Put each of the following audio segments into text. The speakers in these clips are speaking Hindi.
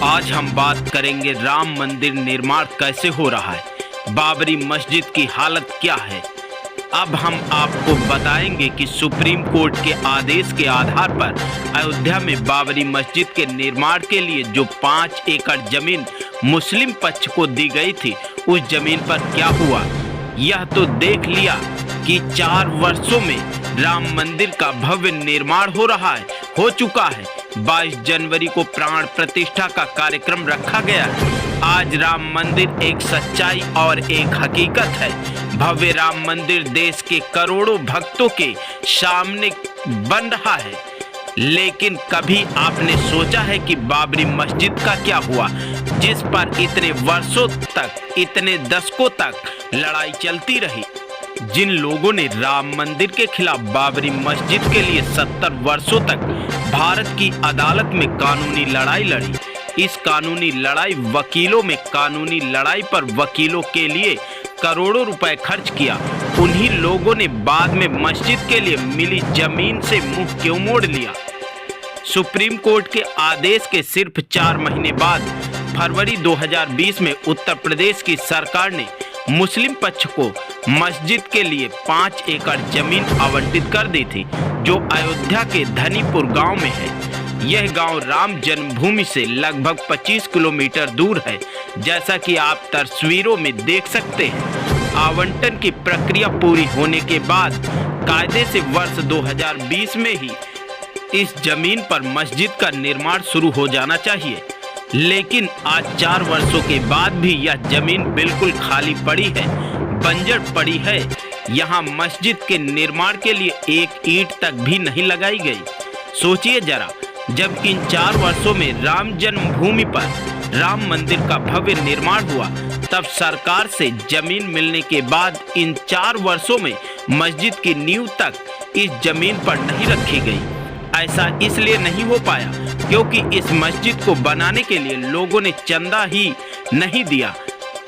आज हम बात करेंगे राम मंदिर निर्माण कैसे हो रहा है, बाबरी मस्जिद की हालत क्या है। अब हम आपको बताएंगे कि सुप्रीम कोर्ट के आदेश के आधार पर अयोध्या में बाबरी मस्जिद के निर्माण के लिए जो 5 एकड़ जमीन मुस्लिम पक्ष को दी गई थी, उस जमीन पर क्या हुआ। यह तो देख लिया कि 4 वर्षों में राम मंदिर का भव्य निर्माण हो चुका है। 22 जनवरी को प्राण प्रतिष्ठा का कार्यक्रम रखा गया है। आज राम मंदिर एक सच्चाई और एक हकीकत है। भव्य राम मंदिर देश के करोड़ों भक्तों के सामने बन रहा है। लेकिन कभी आपने सोचा है कि बाबरी मस्जिद का क्या हुआ, जिस पर इतने वर्षों तक, इतने दशकों तक लड़ाई चलती रही। जिन लोगों ने राम मंदिर के खिलाफ बाबरी मस्जिद के लिए 70 वर्षों तक भारत की अदालत में कानूनी लड़ाई लड़ी, इस कानूनी लड़ाई वकीलों में कानूनी लड़ाई पर वकीलों के लिए करोड़ों रुपए खर्च किया, उन्हीं लोगों ने बाद में मस्जिद के लिए मिली जमीन से मुंह क्यों मोड़ लिया। सुप्रीम कोर्ट के आदेश के सिर्फ 4 महीने बाद फरवरी 2020 में उत्तर प्रदेश की सरकार ने मुस्लिम पक्ष को मस्जिद के लिए 5 एकड़ जमीन आवंटित कर दी थी, जो अयोध्या के धनीपुर गांव में है। यह गांव राम जन्मभूमि से लगभग 25 किलोमीटर दूर है, जैसा कि आप तस्वीरों में देख सकते हैं। आवंटन की प्रक्रिया पूरी होने के बाद कायदे से वर्ष 2020 में ही इस जमीन पर मस्जिद का निर्माण शुरू हो जाना चाहिए, लेकिन आज 4 वर्षों के बाद भी यह जमीन बिल्कुल खाली पड़ी है, बंजर पड़ी है। यहाँ मस्जिद के निर्माण के लिए एक ईंट तक भी नहीं लगाई गई। सोचिए जरा, जब इन 4 वर्षों में राम जन्मभूमि पर राम मंदिर का भव्य निर्माण हुआ, तब सरकार से जमीन मिलने के बाद इन 4 वर्षों में मस्जिद की नींव तक इस जमीन पर नहीं रखी गई। ऐसा इसलिए नहीं हो पाया क्योंकि इस मस्जिद को बनाने के लिए लोगों ने चंदा ही नहीं दिया,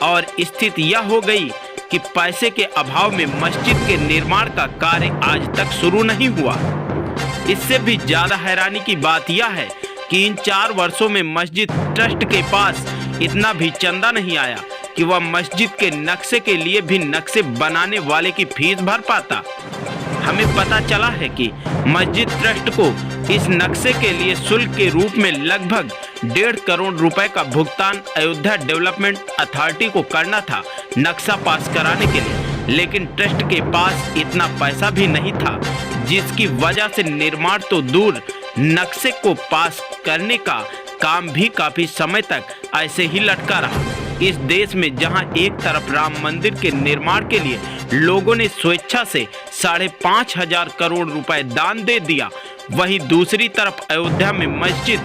और स्थिति यह हो गई कि पैसे के अभाव में मस्जिद के निर्माण का कार्य आज तक शुरू नहीं हुआ। इससे भी ज्यादा हैरानी की बात यह है कि इन 4 वर्षों में मस्जिद ट्रस्ट के पास इतना भी चंदा नहीं आया कि वह मस्जिद के नक्शे के लिए भी नक्शे बनाने वाले की फीस भर पाता। हमें पता चला है कि मस्जिद ट्रस्ट को इस नक्शे के लिए शुल्क के रूप में लगभग 1.5 करोड़ रुपए का भुगतान अयोध्या डेवलपमेंट अथॉरिटी को करना था नक्शा पास कराने के लिए, लेकिन ट्रस्ट के पास इतना पैसा भी नहीं था, जिसकी वजह से निर्माण तो दूर, नक्शे को पास करने का काम भी काफी समय तक ऐसे ही लटका रहा। इस देश में जहां एक तरफ राम मंदिर के निर्माण के लिए लोगों ने स्वेच्छा से 5,500 करोड़ रुपए दान दे दिया, वहीं दूसरी तरफ अयोध्या में मस्जिद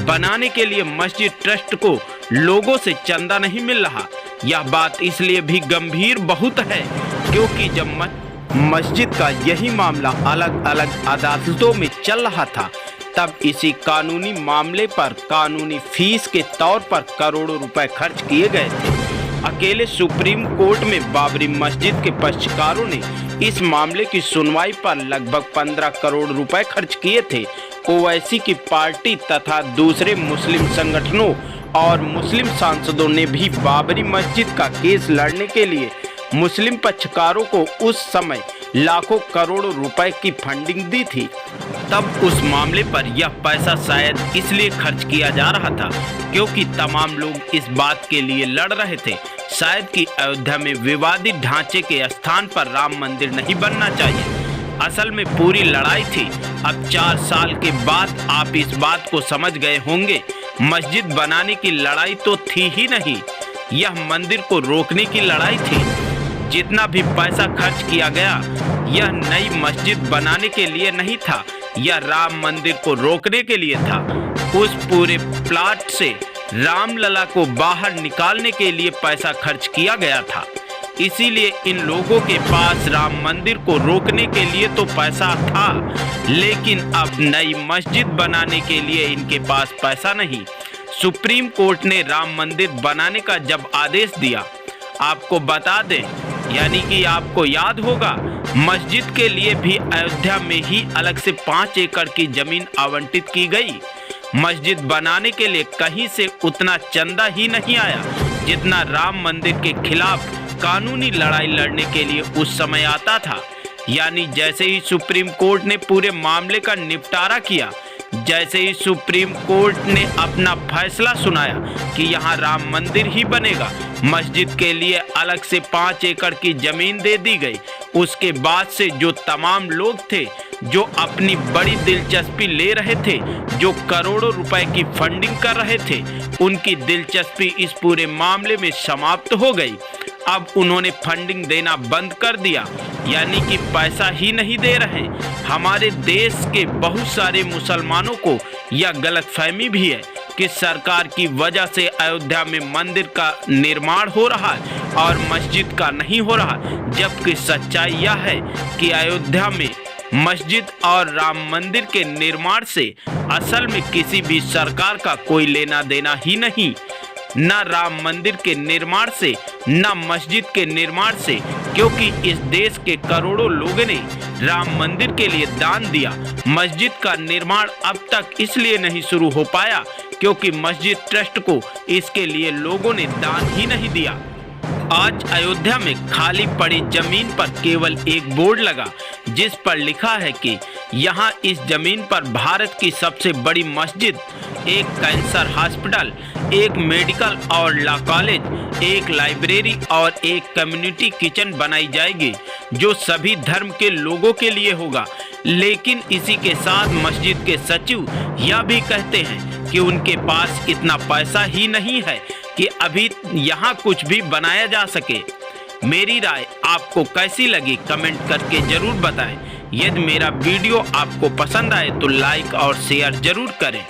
बनाने के लिए मस्जिद ट्रस्ट को लोगों से चंदा नहीं मिल रहा। यह बात इसलिए भी गंभीर बहुत है क्योंकि जब मस्जिद का यही मामला अलग अलग अदालतों में चल रहा था, तब इसी कानूनी मामले पर कानूनी फीस के तौर पर करोड़ों रुपए खर्च किए गए थे। अकेले सुप्रीम कोर्ट में बाबरी मस्जिद के पक्षकारों ने इस मामले की सुनवाई पर लगभग 15 करोड़ रुपए खर्च किए थे। ओवैसी की पार्टी तथा दूसरे मुस्लिम संगठनों और मुस्लिम सांसदों ने भी बाबरी मस्जिद का केस लड़ने के लिए मुस्लिम पक्षकारों को उस समय लाखों करोड़ों रुपए की फंडिंग दी थी। तब उस मामले पर यह पैसा शायद इसलिए खर्च किया जा रहा था क्योंकि तमाम लोग इस बात के लिए लड़ रहे थे, शायद कि अयोध्या में विवादित ढांचे के स्थान पर राम मंदिर नहीं बनना चाहिए। असल में पूरी लड़ाई थी। अब 4 साल के बाद आप इस बात को समझ गए होंगे, मस्जिद बनाने की लड़ाई तो थी ही नहीं, यह मंदिर को रोकने की लड़ाई थी। जितना भी पैसा खर्च किया गया, यह नई मस्जिद बनाने के लिए नहीं था, यह राम मंदिर को रोकने के लिए था। उस पूरे प्लाट से रामलला को बाहर निकालने के लिए पैसा खर्च किया गया था। इसीलिए इन लोगों के पास राम मंदिर को रोकने के लिए तो पैसा था, लेकिन अब नई मस्जिद बनाने के लिए इनके पास पैसा नहीं। सुप्रीम कोर्ट ने राम मंदिर बनाने का जब आदेश दिया, आपको बता दें, यानी कि आपको याद होगा, मस्जिद के लिए भी अयोध्या में ही अलग से 5 एकड़ की जमीन आवंटित की गई। मस्जिद बनाने के लिए कहीं से उतना चंदा ही नहीं आया जितना राम मंदिर के खिलाफ कानूनी लड़ाई लड़ने के लिए उस समय आता था। यानी जैसे ही सुप्रीम कोर्ट ने पूरे मामले का निपटारा किया, जैसे ही सुप्रीम कोर्ट ने अपना फैसला सुनाया कि यहाँ राम मंदिर ही बनेगा, मस्जिद के लिए अलग से 5 एकड़ की जमीन दे दी गई। उसके बाद से जो तमाम लोग थे जो अपनी बड़ी दिलचस्पी ले रहे थे, जो करोड़ों रुपए की फंडिंग कर रहे थे, उनकी दिलचस्पी इस पूरे मामले में समाप्त हो गई। अब उन्होंने फंडिंग देना बंद कर दिया, यानी कि पैसा ही नहीं दे रहे। हमारे देश के बहुत सारे मुसलमानों को यह गलतफहमी भी है कि सरकार की वजह से अयोध्या में मंदिर का निर्माण हो रहा है और मस्जिद का नहीं हो रहा, जबकि सच्चाई यह है कि अयोध्या में मस्जिद और राम मंदिर के निर्माण से असल में किसी भी सरकार का कोई लेना देना ही नहीं। न राम मंदिर के निर्माण से, न मस्जिद के निर्माण से, क्योंकि इस देश के करोड़ों लोगों ने राम मंदिर के लिए दान दिया। मस्जिद का निर्माण अब तक इसलिए नहीं शुरू हो पाया क्योंकि मस्जिद ट्रस्ट को इसके लिए लोगों ने दान ही नहीं दिया। आज अयोध्या में खाली पड़ी जमीन पर केवल एक बोर्ड लगा जिस पर लिखा है कि यहाँ इस जमीन पर भारत की सबसे बड़ी मस्जिद, एक कैंसर हॉस्पिटल, एक मेडिकल और लॉ कॉलेज, एक लाइब्रेरी और एक कम्युनिटी किचन बनाई जाएगी जो सभी धर्म के लोगों के लिए होगा। लेकिन इसी के साथ मस्जिद के सचिव यह भी कहते हैं कि उनके पास इतना पैसा ही नहीं है कि अभी यहाँ कुछ भी बनाया जा सके। मेरी राय आपको कैसी लगी कमेंट करके जरूर बताएं। यदि मेरा वीडियो आपको पसंद आए तो लाइक और शेयर जरूर करें।